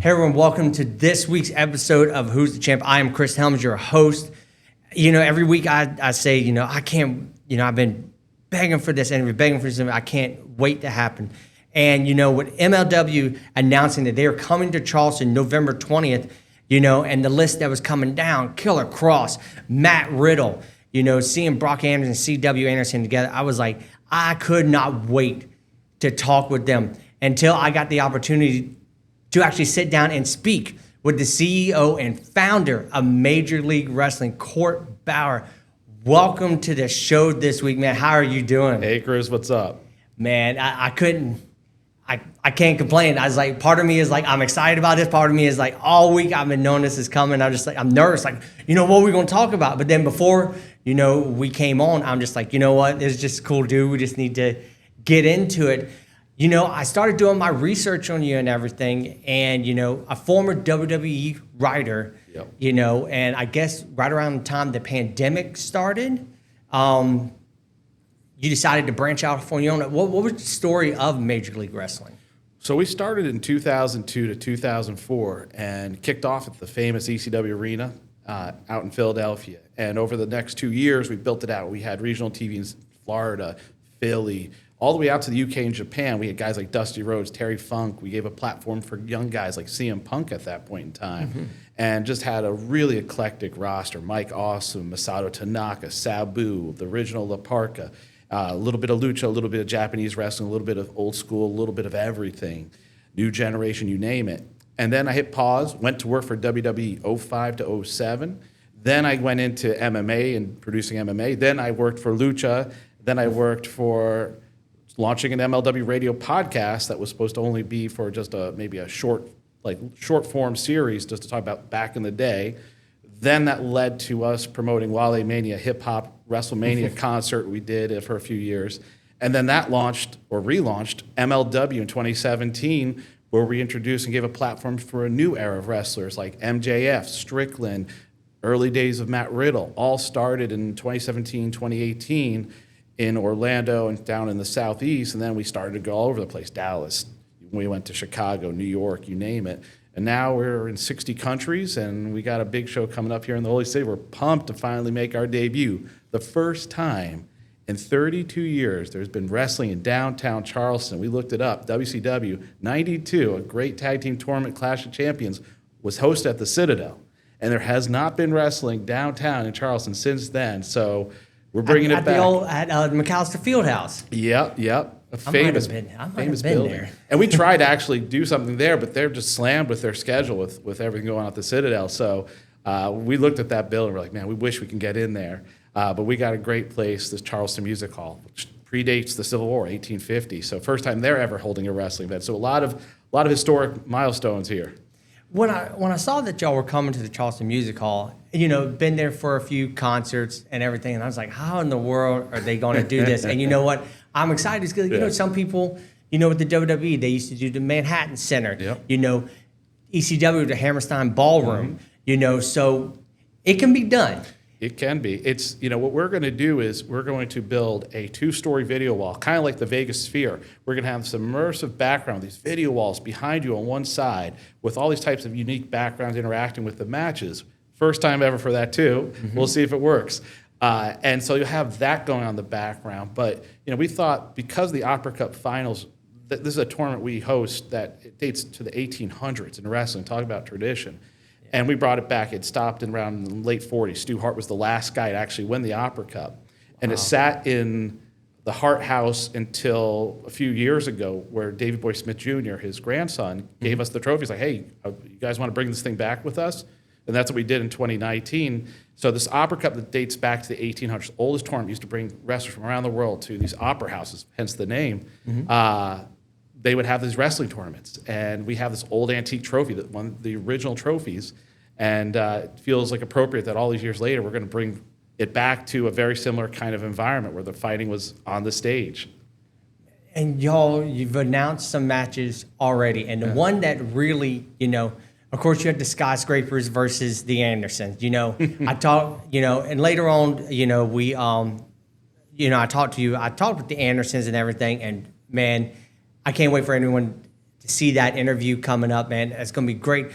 Hey everyone, welcome to this week's episode of Who's the Champ. I am Chris Helms, your host. Every week I say, I can't, I've been begging for this interview, begging for this interview. I can't wait to happen. And, with MLW announcing that they are coming to Charleston November 20th, and the list that was coming down, Killer Cross, Matt Riddle, seeing Brock Anderson, C.W. Anderson together, I was like, I could not wait to talk with them until I got the opportunity to actually sit down and speak with the CEO and founder of Major League Wrestling, Bauer. Welcome to the show this week, man. How are you doing? Hey, Chris, what's up? Man, I can't complain. I was like, part of me is like, I'm excited about this. Part of me is like, all week I've been knowing this is coming. I'm nervous. Like, what are we going to talk about? But then before, we came on, I'm just like, what? It's just cool, dude. We just need to get into it. I started doing my research on you and everything, and, a former WWE writer, Yep. And I guess right around the time the pandemic started, you decided to branch out on your own. What was the story of Major League Wrestling? So we started in 2002 to 2004 and kicked off at the famous ECW Arena out in Philadelphia. And over the next 2 years, we built it out. We had regional TV in Florida, Philly, all the way out to the UK and Japan. We had guys like Dusty Rhodes, Terry Funk. We gave a platform for young guys like CM Punk at that point in time, and just had a really eclectic roster. Mike Awesome, Masato Tanaka, Sabu, the original La Parka, a little bit of lucha, a little bit of Japanese wrestling, a little bit of old school, a little bit of everything, new generation, you name it. And then I hit pause, went to work for WWE 05 to 07. Then I went into MMA and producing MMA. Then I worked for lucha. Then I worked for launching an MLW radio podcast that was supposed to only be for just maybe a short form series just to talk about back in the day. Then that led to us promoting Wale Mania hip hop WrestleMania concert we did for a few years. And then that launched or relaunched MLW in 2017, where we introduced and gave a platform for a new era of wrestlers like MJF, Strickland, early days of Matt Riddle, all started in 2017, 2018. In Orlando and down in the Southeast, and then we started to go all over the place. Dallas, we went to Chicago, New York, you name it. And now we're in 60 countries, and we got a big show coming up here in the Holy City. We're pumped to finally make our debut. The first time in 32 years there's been wrestling in downtown Charleston. We looked it up. WCW 92, a great tag team tournament, Clash of Champions, was hosted at the Citadel. And there has not been wrestling downtown in Charleston since then. So we're bringing it back. At McAllister Fieldhouse. Yep. A famous building. There. And we tried to actually do something there, but they're just slammed with their schedule with everything going on at the Citadel. So we looked at that building and we're like, man, we wish we can get in there. But we got a great place, this Charleston Music Hall, which predates the Civil War, 1850. So first time they're ever holding a wrestling event. So a lot of historic milestones here. When I saw that y'all were coming to the Charleston Music Hall, been there for a few concerts and everything, and I was like, how in the world are they going to do this? And you know what? I'm excited because, some people, with the WWE, they used to do the Manhattan Center, Yep. ECW, the Hammerstein Ballroom, so it can be done. It can be. It's, what we're going to do is we're going to build a 2-story video wall, kind of like the Vegas Sphere. We're going to have some immersive background, these video walls behind you on one side with all these types of unique backgrounds interacting with the matches. First time ever for that, too. We'll see if it works. And so you'll have that going on in the background. But, we thought because the Opera Cup Finals, this is a tournament we host that it dates to the 1800s in wrestling, talk about tradition. And we brought it back. It stopped in around the late 40s. Stu Hart was the last guy to actually win the Opera Cup. And it sat in the Hart house until a few years ago where Davey Boy Smith Jr., his grandson, gave us the trophy. He's like, hey, you guys want to bring this thing back with us? And that's what we did in 2019. So this Opera Cup that dates back to the 1800s, oldest tournament, used to bring wrestlers from around the world to these opera houses, hence the name. They would have these wrestling tournaments. And we have this old antique trophy, one of the original trophies. And it feels like appropriate that all these years later, we're going to bring it back to a very similar kind of environment where the fighting was on the stage. And y'all, you've announced some matches already. And the one that really, of course, you had the Skyscrapers versus the Andersons. I talked, and later on, we, I talked with the Andersons and everything. And man, I can't wait for anyone to see that interview coming up, man. It's going to be great.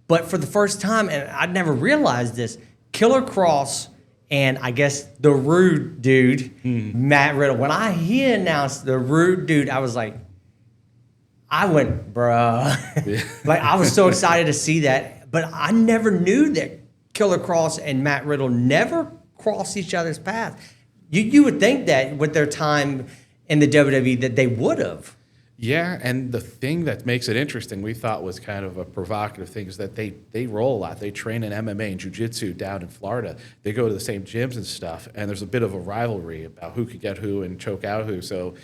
But for the first time, and I'd never realized this, Killer Cross and I guess the Rude Dude, Matt Riddle. When he announced the Rude Dude, I was like, I went, bruh. Yeah. Like, I was so excited to see that. But I never knew that Killer Cross and Matt Riddle never crossed each other's path. You would think that with their time in the WWE that they would have. Yeah, and the thing that makes it interesting, we thought was kind of a provocative thing, is that they roll a lot. They train in MMA and jiu-jitsu down in Florida. They go to the same gyms and stuff, and there's a bit of a rivalry about who could get who and choke out who. So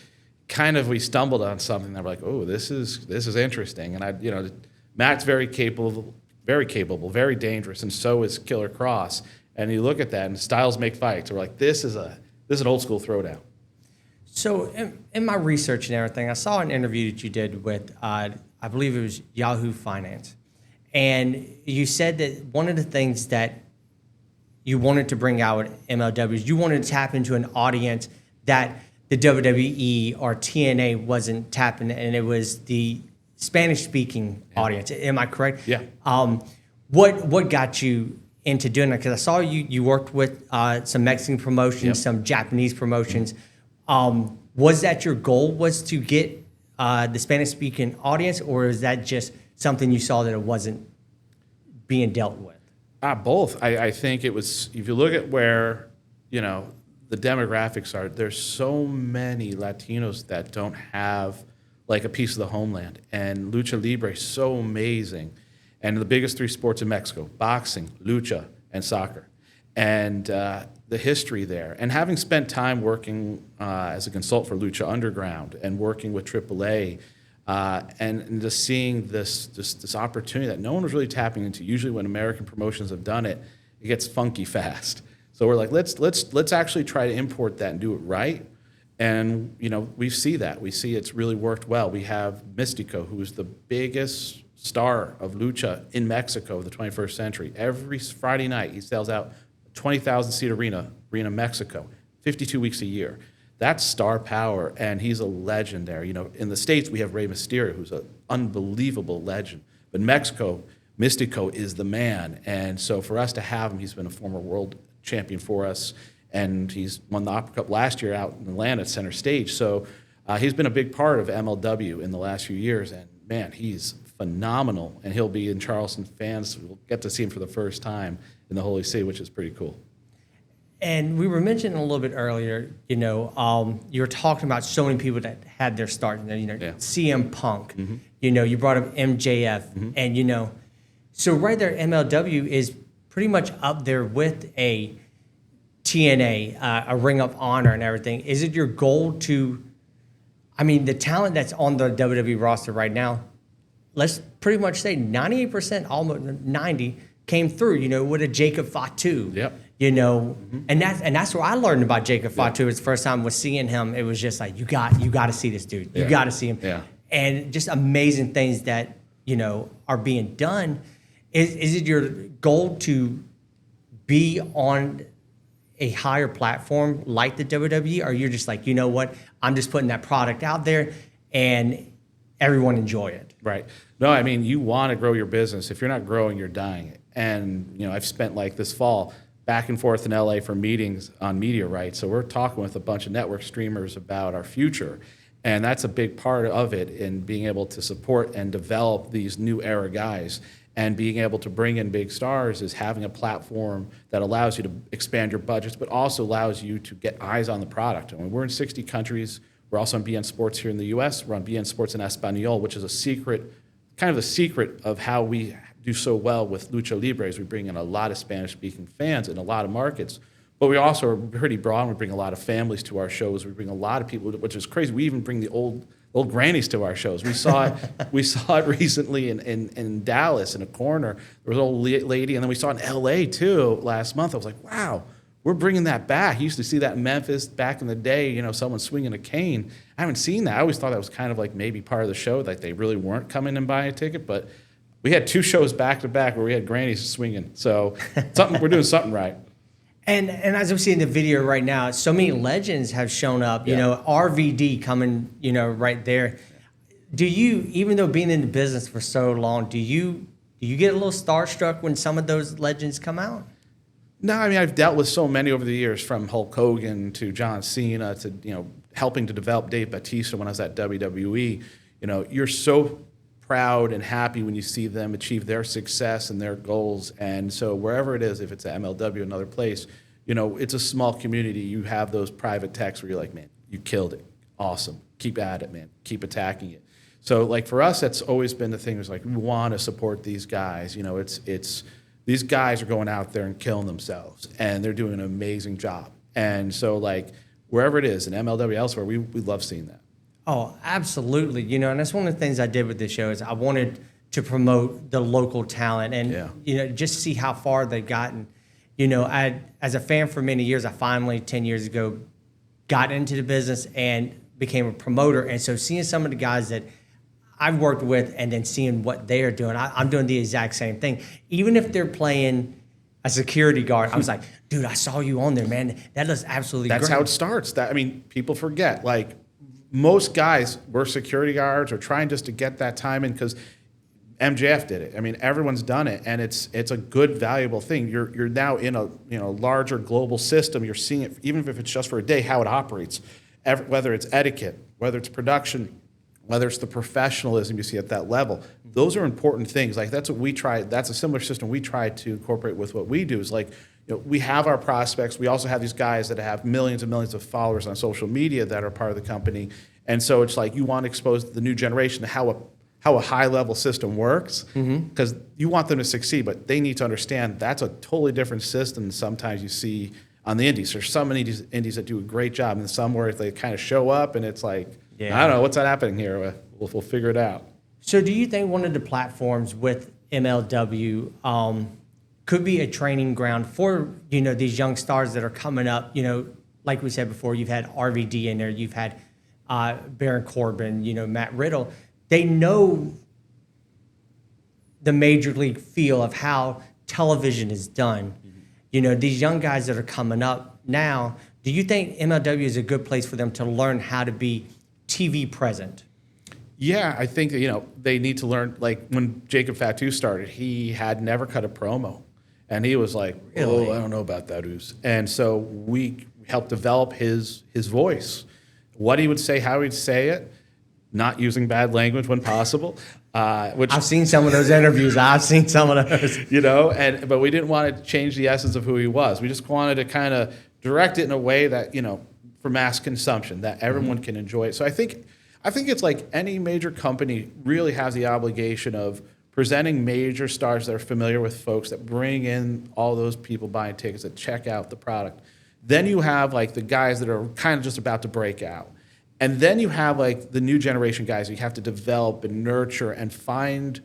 kind of we stumbled on something that we're like, oh, this is interesting. And Matt's very capable, very dangerous, and so is Killer Cross. And you look at that, and styles make fights. We're like, this is an old school throwdown. So in my research and everything, I saw an interview that you did with, I believe it was Yahoo Finance. And you said that one of the things that you wanted to bring out at MLW is you wanted to tap into an audience that the WWE or TNA wasn't tapping, and it was the Spanish-speaking audience. Am I correct? Yeah. What got you into doing that? Because I saw you worked with some Mexican promotions, some Japanese promotions. Was that your goal, was to get the Spanish-speaking audience, or is that just something you saw that it wasn't being dealt with? Both. I think it was, if you look at where, the demographics are, there's so many Latinos that don't have like a piece of the homeland. And lucha libre is so amazing. And the biggest three sports in Mexico, boxing, lucha, and soccer. And the history there. And having spent time working as a consultant for Lucha Underground and working with AAA, and just seeing this opportunity that no one was really tapping into. Usually when American promotions have done it, it gets funky fast. So we're like, let's actually try to import that and do it right. And we see that. We see it's really worked well. We have Mystico, who is the biggest star of lucha in Mexico of the 21st century. Every Friday night, he sells out 20,000-seat arena Mexico, 52 weeks a year. That's star power, and he's a legend there. In the States, we have Rey Mysterio, who's an unbelievable legend. But Mexico, Mystico is the man. And so for us to have him, he's been a former world champion for us, and he's won the Opera Cup last year out in Atlanta at Center Stage. So he's been a big part of MLW in the last few years, and man, he's phenomenal, and he'll be in Charleston. Fans will get to see him for the first time in the Holy See, which is pretty cool. And we were mentioning a little bit earlier, you were talking about so many people that had their start, CM Punk, you brought up MJF, and so right there, MLW is pretty much up there with a TNA, a Ring of Honor and everything. Is it your goal to, the talent that's on the WWE roster right now, let's pretty much say 98%, almost 90%, came through, with a Jacob Fatu. Yep. And that's where I learned about Jacob Fatu. It's the first time was seeing him. It was just like, you got to see this dude. You got to see him. Yeah. And just amazing things that, are being done. Is it your goal to be on a higher platform like the WWE, or you're just like, you know what, I'm just putting that product out there and everyone enjoy it? Right. No, you want to grow your business. If you're not growing, you're dying. And, I've spent like this fall back and forth in LA for meetings on media rights. So we're talking with a bunch of network streamers about our future. And that's a big part of it, in being able to support and develop these new era guys. And being able to bring in big stars is having a platform that allows you to expand your budgets, but also allows you to get eyes on the product. We're in 60 countries. We're also on BN Sports here in the US. We're on BN Sports in Espanol, which is a secret of how we do so well with Lucha Libre, is we bring in a lot of Spanish-speaking fans in a lot of markets. But we also are pretty broad. We bring a lot of families to our shows. We bring a lot of people, which is crazy. We even bring the old grannies to our shows. We saw it recently in Dallas in a corner. There was an old lady, and then we saw it in LA too last month. I was like, wow, we're bringing that back. You used to see that in Memphis back in the day, someone swinging a cane. I haven't seen that. I always thought that was kind of like maybe part of the show, that they really weren't coming and buying a ticket. But we had 2 shows back to back where we had grannies swinging. So we're doing something right. And as I'm seeing the video right now, so many legends have shown up. RVD coming, right there. do you, even though being in the business for so long, do you get a little starstruck when some of those legends come out? No, I mean, I've dealt with so many over the years, from Hulk Hogan to John Cena to, helping to develop Dave Bautista when I was at WWE. You're so proud and happy when you see them achieve their success and their goals. And so wherever it is, if it's at MLW, another place, it's a small community. You have those private texts where you're like, man, you killed it. Awesome. Keep at it, man. Keep attacking it. So like for us, that's always been the thing. Is like, we want to support these guys. It's these guys are going out there and killing themselves, and they're doing an amazing job. And so like wherever it is, in MLW, elsewhere, we love seeing that. Oh, absolutely. And that's one of the things I did with this show is I wanted to promote the local talent and, just see how far they've gotten. As a fan for many years, I finally, 10 years ago, got into the business and became a promoter. And so seeing some of the guys that I've worked with and then seeing what they are doing, I'm doing the exact same thing. Even if they're playing a security guard, I was like, dude, I saw you on there, man. That looks absolutely great. That's how it starts. People forget, like, most guys were security guards or trying just to get that time in because MJF did it. I mean, everyone's done it, and it's a good, valuable thing. You're now in a larger global system. You're seeing it, even if it's just for a day, how it operates, whether it's etiquette, whether it's production, whether it's the professionalism you see at that level. Those are important things. Like, that's what we try. That's a similar system we try to incorporate with what we do. Is like, we have our prospects. We also have these guys that have millions and millions of followers on social media that are part of the company. And so it's like, you want to expose the new generation to how a high-level system works, because you want them to succeed, but they need to understand that's a totally different system than sometimes you see on the indies. There's some indies that do a great job, and some where they kind of show up, and it's like, I don't know, what's that happening here? We'll figure it out. So do you think one of the platforms with MLW could be a training ground for, these young stars that are coming up? Like we said before, you've had RVD in there, you've had Baron Corbin, Matt Riddle. They know the major league feel of how television is done. These young guys that are coming up now, do you think MLW is a good place for them to learn how to be TV present? Yeah, I think that, they need to learn. Like, when Jacob Fatu started, he had never cut a promo. And he was like, really? I don't know about that, Oos. And so we helped develop his voice, what he would say, how he'd say it, not using bad language when possible. Which I've seen some of those interviews. I've seen some of those. But we didn't want to change the essence of who he was. We just wanted to kind of direct it in a way that, for mass consumption, that everyone can enjoy it. So I think it's like any major company really has the obligation of presenting major stars that are familiar with folks, that bring in all those people buying tickets, that check out the product. Then you have like the guys that are kind of just about to break out. And then you have like the new generation guys you have to develop and nurture and find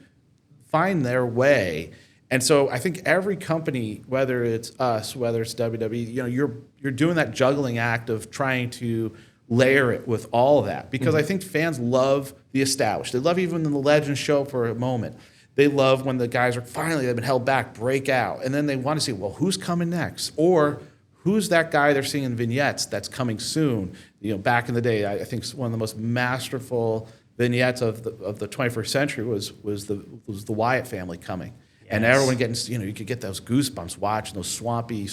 their way. And so I think every company, whether it's us, whether it's WWE, you're doing that juggling act of trying to layer it with all of that. Because I think fans love the established. They love even when the legends show for a moment. They love when the guys are finally, they've been held back, break out. And then they want to see, well, who's coming next? Or who's that guy they're seeing in vignettes that's coming soon? Back in the day, I think one of the most masterful vignettes of the 21st century was the Wyatt family coming. Yes. And everyone getting, you could get those goosebumps watching those swampy,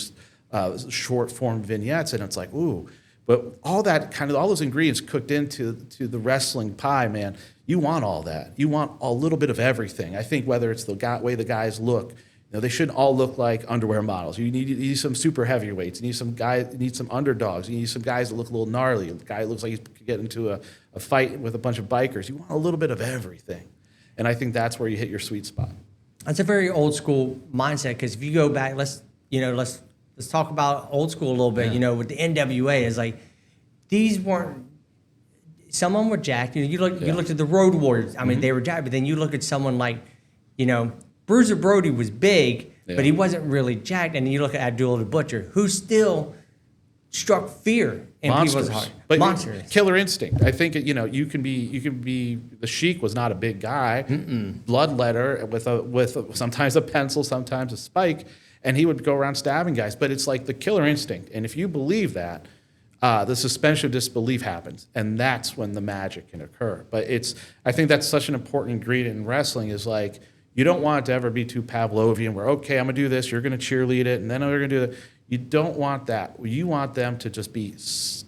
short form vignettes, and it's like, ooh. But all those ingredients cooked into the wrestling pie, man, you want all that. You want a little bit of everything. I think whether it's the way the guys look, they shouldn't all look like underwear models. You need some super heavyweights. You need some underdogs. You need some guys that look a little gnarly. A guy that looks like he could get into a fight with a bunch of bikers. You want a little bit of everything. And I think that's where you hit your sweet spot. That's a very old school mindset, because if you go back, let's talk about old school a little bit. With the NWA, is like, these weren't. Some of them were jacked. You looked at the Road Warriors. I mean, they were jacked. But then you look at someone like, Bruiser Brody was big, but he wasn't really jacked. And then you look at Abdullah the Butcher, who still struck fear in people's hearts. Monsters. Killer instinct. I think you can be. The Sheik was not a big guy, bloodletter with sometimes a pencil, sometimes a spike, and he would go around stabbing guys. But it's like the killer instinct. And if you believe that, the suspension of disbelief happens, and that's when the magic can occur. But I think that's such an important ingredient in wrestling is like, you don't want it to ever be too Pavlovian where, okay, I'm going to do this, you're going to cheerlead it, and then we're going to do that. You don't want that. You want them to just be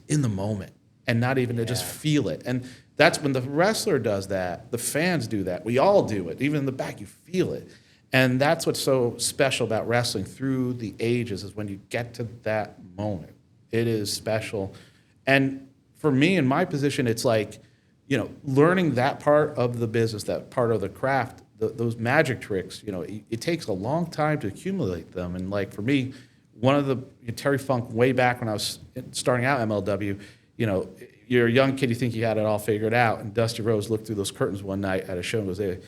in the moment and not even to just feel it. And that's when the wrestler does that, the fans do that. We all do it. Even in the back, you feel it. And that's what's so special about wrestling through the ages is when you get to that moment. It is special. And for me, in my position, it's like, learning that part of the business, that part of the craft, those magic tricks, it takes a long time to accumulate them. And like for me, one of the Terry Funk way back when I was starting out MLW, you're a young kid, you think you had it all figured out. And Dusty Rhodes looked through those curtains one night at a show and goes, hey,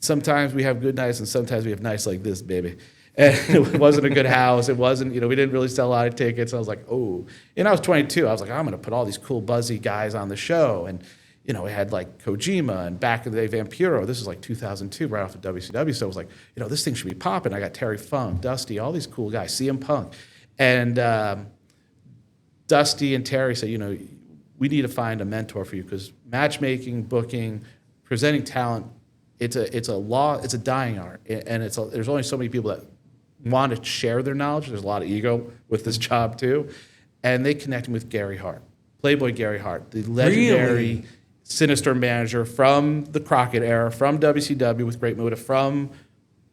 sometimes we have good nights and sometimes we have nights like this, baby. And it wasn't a good house. It wasn't, we didn't really sell a lot of tickets. I was like, oh. And I was 22. I was like, I'm going to put all these cool, buzzy guys on the show. And, we had like Kojima and back in the day, Vampiro. This is like 2002, right off of WCW. So I was like, this thing should be popping. I got Terry Funk, Dusty, all these cool guys, CM Punk. And Dusty and Terry said, we need to find a mentor for you because matchmaking, booking, presenting talent, it's a dying art. And there's only so many people that want to share their knowledge. There's a lot of ego with this job too. And they connected with Gary Hart, Playboy Gary Hart, the legendary sinister manager from the Crockett era, from WCW with Great Muta, from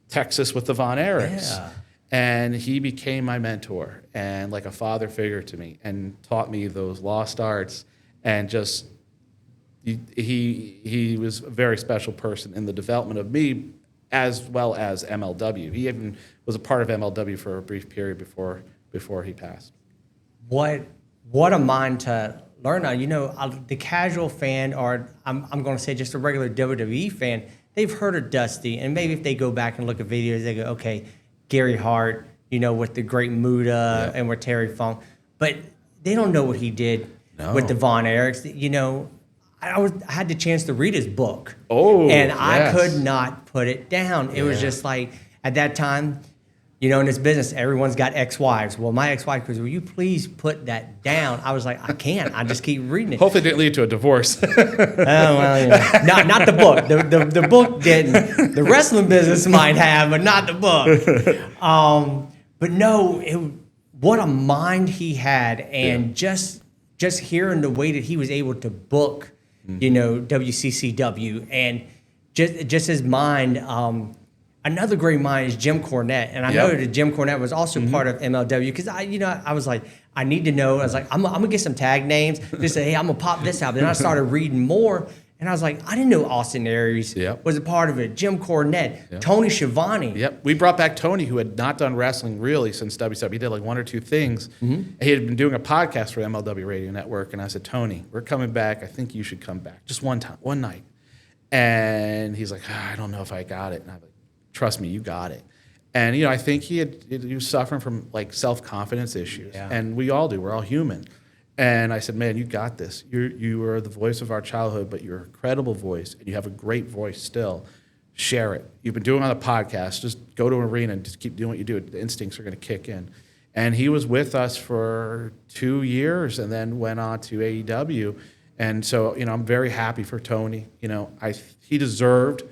Texas with the Von Erichs. Yeah. And he became my mentor and like a father figure to me and taught me those lost arts and just he was a very special person in the development of me as well as MLW. He even was a part of MLW for a brief period before he passed. What a mind to learn on. The casual fan, or I'm going to say just a regular WWE fan, they've heard of Dusty, and maybe if they go back and look at videos, they go, okay, Gary Hart, with the Great Muta and with Terry Funk, but they don't know what he did with the Von Erichs. I had the chance to read his book. And I could not put it down. It was just like, at that time, in this business, everyone's got ex-wives. Well, my ex-wife goes, will you please put that down? I was like, I can't. I just keep reading it. Hopefully it didn't lead to a divorce. Oh, well, not the book. The book didn't. The wrestling business might have, but not the book. But no, what a mind he had. And just hearing the way that he was able to book, WCCW, and just his mind. Another great mind is Jim Cornette, and I know that Jim Cornette was also part of MLW because I was like, I need to know. I was like, I'm gonna get some tag names. Just say, hey, I'm gonna pop this out. Then I started reading more, and I was like, I didn't know Austin Aries was a part of it. Jim Cornette, Tony Schiavone. Yep, we brought back Tony, who had not done wrestling really since WCW. He did like one or two things. He had been doing a podcast for MLW Radio Network, and I said, Tony, we're coming back. I think you should come back just one time, one night. And he's like, I don't know if I got it. And I'm like, trust me, you got it. And I think he was suffering from like self-confidence issues, and we all do. We're all human. And I said, man, you got this. You are the voice of our childhood, but you're a credible voice, and you have a great voice still. Share it. You've been doing it on the podcast. Just go to an arena and just keep doing what you do. The instincts are going to kick in. And he was with us for 2 years, and then went on to AEW. And so, I'm very happy for Tony. He deserved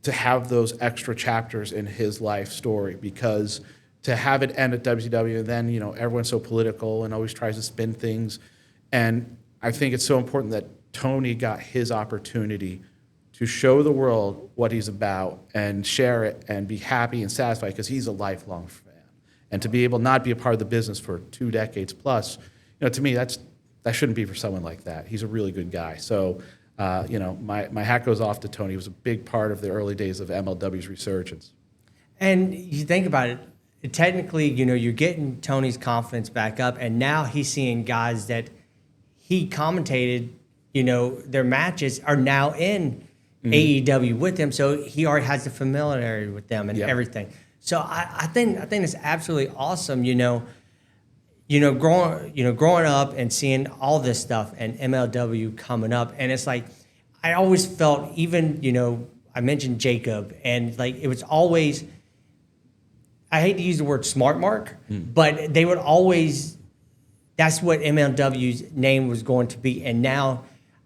to have those extra chapters in his life story, because to have it end at WCW and then, everyone's so political and always tries to spin things. And I think it's so important that Tony got his opportunity to show the world what he's about and share it and be happy and satisfied, because he's a lifelong fan. And to be able not be a part of the business for 2 decades plus, to me, that shouldn't be for someone like that. He's a really good guy. So, my hat goes off to Tony. He was a big part of the early days of MLW's resurgence. And you think about it, technically, you're getting Tony's confidence back up, and now he's seeing guys that he commentated, their matches are now in AEW with him, so he already has the familiarity with them and everything. So I think it's absolutely awesome, growing up and seeing all this stuff and MLW coming up. And it's like, I always felt, even, I mentioned Jacob, and like, it was always, I hate to use the word smart mark, but they would always that's what MLW's name was going to be. And now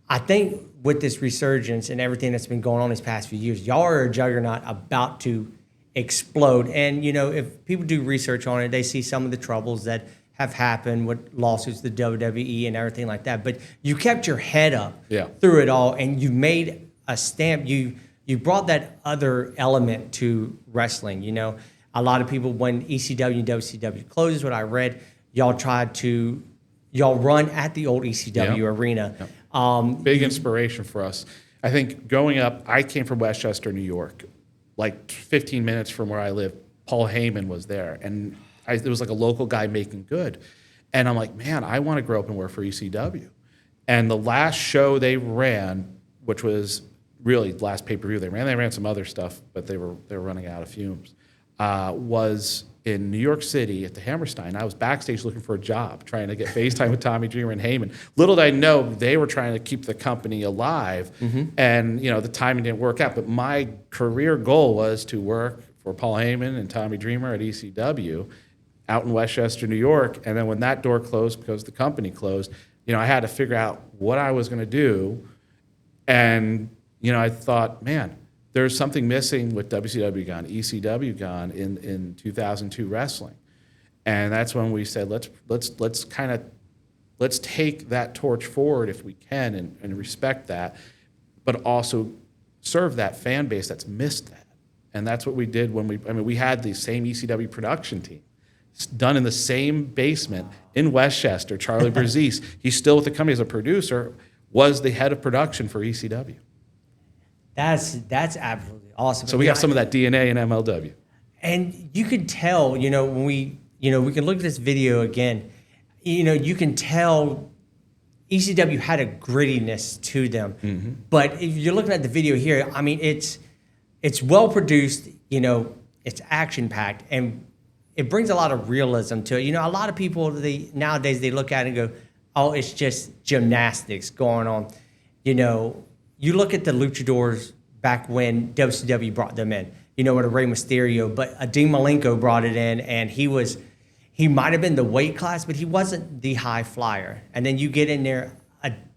I think with this resurgence and everything that's been going on these past few years, y'all are a juggernaut about to explode. And, you know, if people do research on it, they see some of the troubles that have happened with lawsuits, the WWE and everything like that. But you kept your head up through it all, and you made a stamp. You brought that other element to wrestling. You know, a lot of people, when ECW and WCW closes, what I read, y'all run at the old ECW arena. Big inspiration for us. I think growing up, I came from Westchester, New York. Like 15 minutes from where I live, Paul Heyman was there. And it was like a local guy making good. And I'm like, man, I want to grow up and work for ECW. And the last show they ran, which was really the last pay-per-view they ran some other stuff, but they were running out of fumes, was in New York City at the Hammerstein. I was backstage looking for a job, trying to get FaceTime with Tommy Dreamer and Heyman. Little did I know they were trying to keep the company alive, and you know the timing didn't work out. But my career goal was to work for Paul Heyman and Tommy Dreamer at ECW out in Westchester, New York. And then when that door closed because the company closed, you know, I had to figure out what I was going to do. And you know, I thought, man, there's something missing with WCW gone, ECW gone in 2002 wrestling, and that's when we said let's take that torch forward if we can and respect that, but also serve that fan base that's missed that, and that's what we did when we had the same ECW production team, done in the same basement in Westchester. Charlie Brzezis, he's still with the company as a producer, was the head of production for ECW. That's absolutely awesome. So we got some of that DNA in MLW. And you could tell, you know, when we can look at this video again, you know, you can tell ECW had a grittiness to them. But if you're looking at the video here, I mean, it's well produced, you know, it's action packed, and it brings a lot of realism to it. You know, a lot of people nowadays they look at it and go, oh, it's just gymnastics going on, you know. You look at the luchadors back when WCW brought them in, you know, with a Rey Mysterio, but Dean Malenko brought it in, and he might have been the weight class, but he wasn't the high flyer. And then you get in there,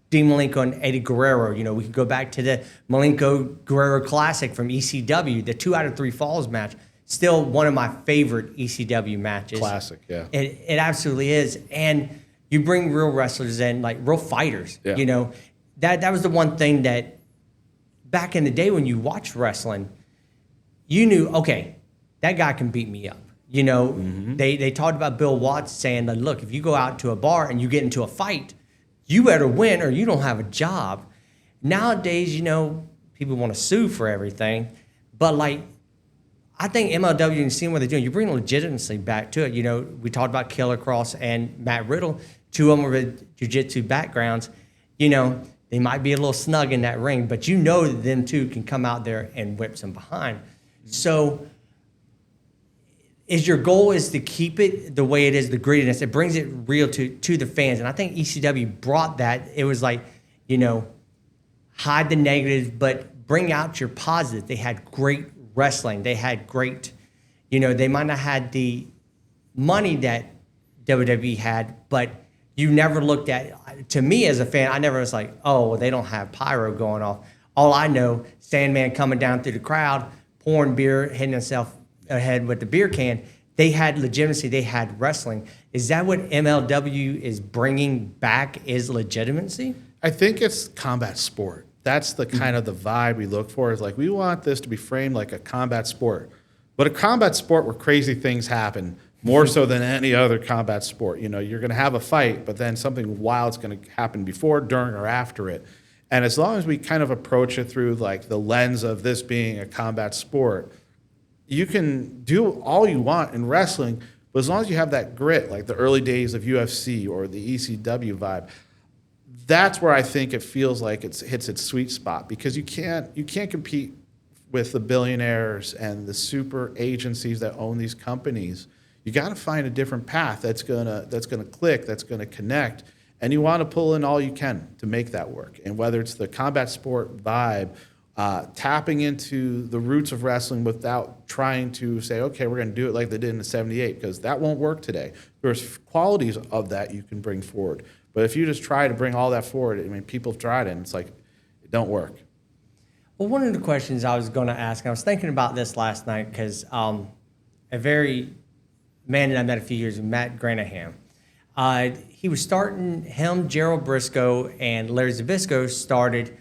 Dean Malenko and Eddie Guerrero. You know, we could go back to the Malenko Guerrero Classic from ECW, the 2 out of 3 falls match. Still one of my favorite ECW matches. Classic, yeah. It absolutely is. And you bring real wrestlers in, like real fighters, you know. That was the one thing that back in the day when you watched wrestling, you knew, okay, that guy can beat me up. You know, they talked about Bill Watts saying, that, look, if you go out to a bar and you get into a fight, you better win or you don't have a job. Nowadays, you know, people want to sue for everything. But, like, I think MLW and seeing what they're doing, you bring legitimacy back to it. You know, we talked about Killer Cross and Matt Riddle, 2 of them with jiu-jitsu backgrounds. You know, they might be a little snug in that ring, but you know that them two can come out there and whip some behind. So your goal is to keep it the way it is, the grittiness. It brings it real to the fans. And I think ECW brought that. It was like, you know, hide the negatives, but bring out your positives. They had great wrestling. They had great, you know, they might not have had the money that WWE had, but you never looked at, to me as a fan, I never was like, oh, well, they don't have pyro going off. All I know, Sandman coming down through the crowd, pouring beer, hitting himself ahead with the beer can. They had legitimacy. They had wrestling. Is that what MLW is bringing back, is legitimacy? I think it's combat sport. That's the kind of the vibe we look for. Is like, we want this to be framed like a combat sport. But a combat sport where crazy things happen, more so than any other combat sport. You know, you're going to have a fight, but then something wild's going to happen before, during, or after it. And as long as we kind of approach it through like the lens of this being a combat sport, you can do all you want in wrestling, but as long as you have that grit, like the early days of UFC or the ECW vibe, that's where I think it feels like it hits its sweet spot, because you can't compete with the billionaires and the super agencies that own these companies. You got to find a different path that's gonna click, that's gonna connect, and you want to pull in all you can to make that work. And whether it's the combat sport vibe, tapping into the roots of wrestling without trying to say, okay, we're going to do it like they did in the 78, because that won't work today. There's qualities of that you can bring forward. But if you just try to bring all that forward, I mean, people have tried it, and it's like, it don't work. Well, one of the questions I was going to ask, I was thinking about this last night, because a very man that I met a few years ago, Matt Granaham, he was starting, him, Gerald Briscoe, and Larry Zbyszko started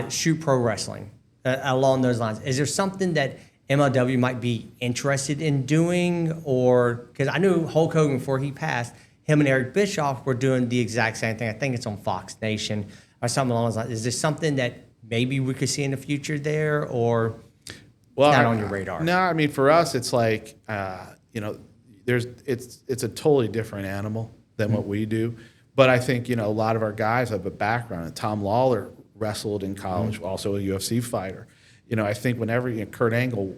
Shoot Pro Wrestling along those lines. Is there something that MLW might be interested in doing? Or, because I knew Hulk Hogan, before he passed, him and Eric Bischoff were doing the exact same thing. I think it's on Fox Nation or something along those lines. Is there something that maybe we could see in the future there, or not on your radar? No, I mean, for us, it's like, it's a totally different animal than what we do. But I think, a lot of our guys have a background. And Tom Lawler wrestled in college, also a UFC fighter. I think whenever Kurt Angle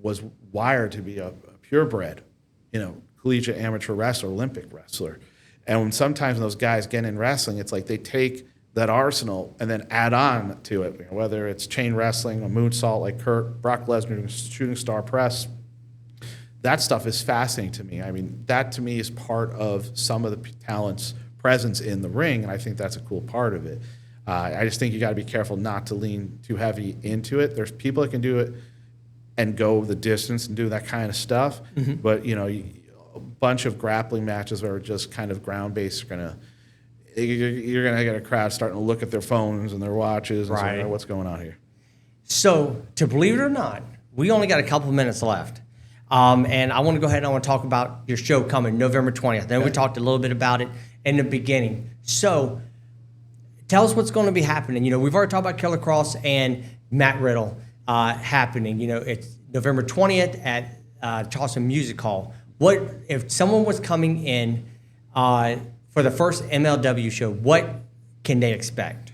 was wired to be a purebred, collegiate amateur wrestler, Olympic wrestler. And when sometimes those guys get in wrestling, it's like they take that arsenal and then add on to it, whether it's chain wrestling, a moonsault like Kurt, Brock Lesnar, shooting star press. That stuff is fascinating to me. I mean, that to me is part of some of the talent's presence in the ring, and I think that's a cool part of it. I just think you got to be careful not to lean too heavy into it. There's people that can do it and go the distance and do that kind of stuff, but a bunch of grappling matches that are just kind of ground-based you're going to get a crowd starting to look at their phones and their watches and say, what's going on here? So, to believe it or not, we only got a couple minutes left. And I want to go ahead and I want to talk about your show coming November 20th. Then we talked a little bit about it in the beginning. So, tell us what's going to be happening. We've already talked about Killer Cross and Matt Riddle happening. It's November 20th at Charleston Music Hall. What if someone was coming in for the first MLW show? What can they expect?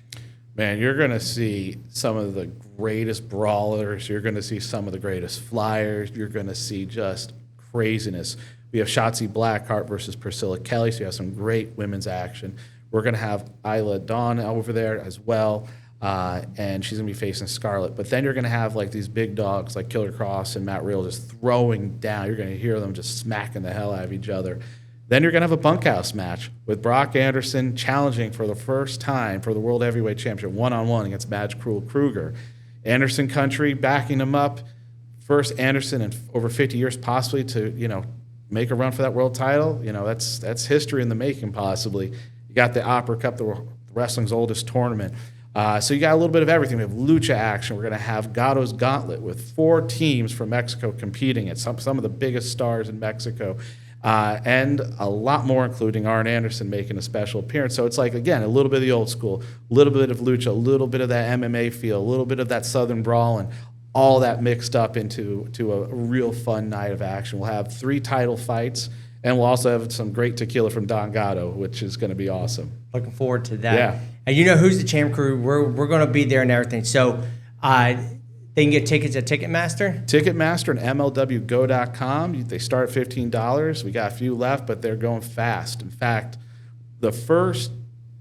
Man, you're going to see some of the greatest brawlers. You're going to see some of the greatest flyers. You're going to see just craziness. We have Shotzi Blackheart versus Priscilla Kelly, so you have some great women's action. We're going to have Isla Dawn over there as well, and she's going to be facing Scarlett. But then you're going to have like these big dogs like Killer Cross and Matt Riddle just throwing down. You're going to hear them just smacking the hell out of each other. Then you're going to have a bunkhouse match with Brock Anderson challenging for the first time for the World Heavyweight Championship one-on-one against Madge Cruel Kruger. Anderson Country backing him up. First Anderson in over 50 years possibly to, make a run for that world title. That's history in the making possibly. You got the Opera Cup, the wrestling's oldest tournament. So you got a little bit of everything. We have lucha action. We're going to have Gatto's Gauntlet with 4 teams from Mexico competing at some of the biggest stars in Mexico. And a lot more, including Arn Anderson making a special appearance. So it's like, again, a little bit of the old school, a little bit of lucha, a little bit of that MMA feel, a little bit of that Southern brawl, and all that mixed up into a real fun night of action. We'll have 3 title fights, and we'll also have some great tequila from Don Gatto, which is going to be awesome. Looking forward to that. Yeah. And Who's the Champ crew, we're going to be there and everything. So they can get tickets at Ticketmaster? Ticketmaster and MLWGo.com. They start at $15. We got a few left, but they're going fast. In fact, the first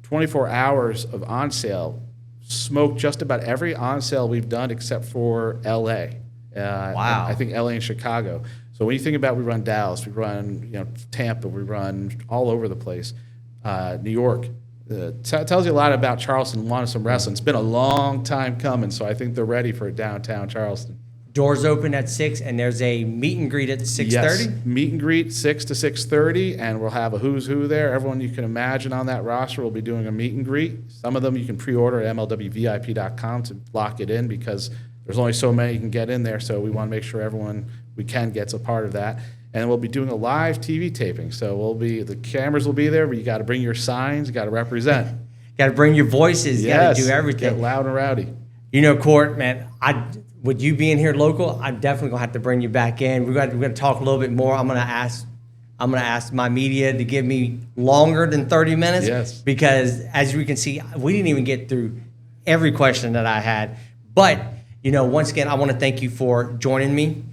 24 hours of on sale smoked just about every on sale we've done except for LA. Wow. I think LA and Chicago. So when you think about, we run Dallas, we run Tampa, we run all over the place. New York. Tells you a lot about Charleston and wanting some wrestling. It's been a long time coming, so I think they're ready for Downtown Charleston. Doors open at 6, and there's a meet and greet at 6:30? Yes, meet and greet 6 to 6:30, and we'll have a who's who there. Everyone you can imagine on that roster will be doing a meet and greet. Some of them you can pre-order at MLWVIP.com to lock it in because there's only so many you can get in there, so we want to make sure everyone we can gets a part of that. And we'll be doing a live TV taping. So the cameras will be there, but you got to bring your signs, you got to represent. Got to bring your voices, you got to do everything. Get loud and rowdy. Court, man, with you being here local, I'm definitely gonna have to bring you back in. We're gonna talk a little bit more. I'm gonna ask my media to give me longer than 30 minutes. Yes. Because as you can see, we didn't even get through every question that I had. But once again, I want to thank you for joining me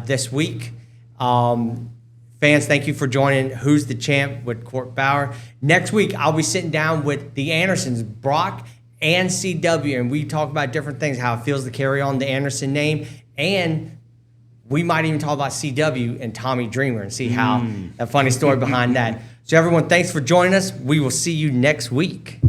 this week. Fans, thank you for joining Who's the Champ with Court Bauer. Next week, I'll be sitting down with the Andersons, Brock and CW, and we talk about different things, how it feels to carry on the Anderson name, and we might even talk about CW and Tommy Dreamer and see how that funny story behind that. So everyone, thanks for joining us. We will see you next week.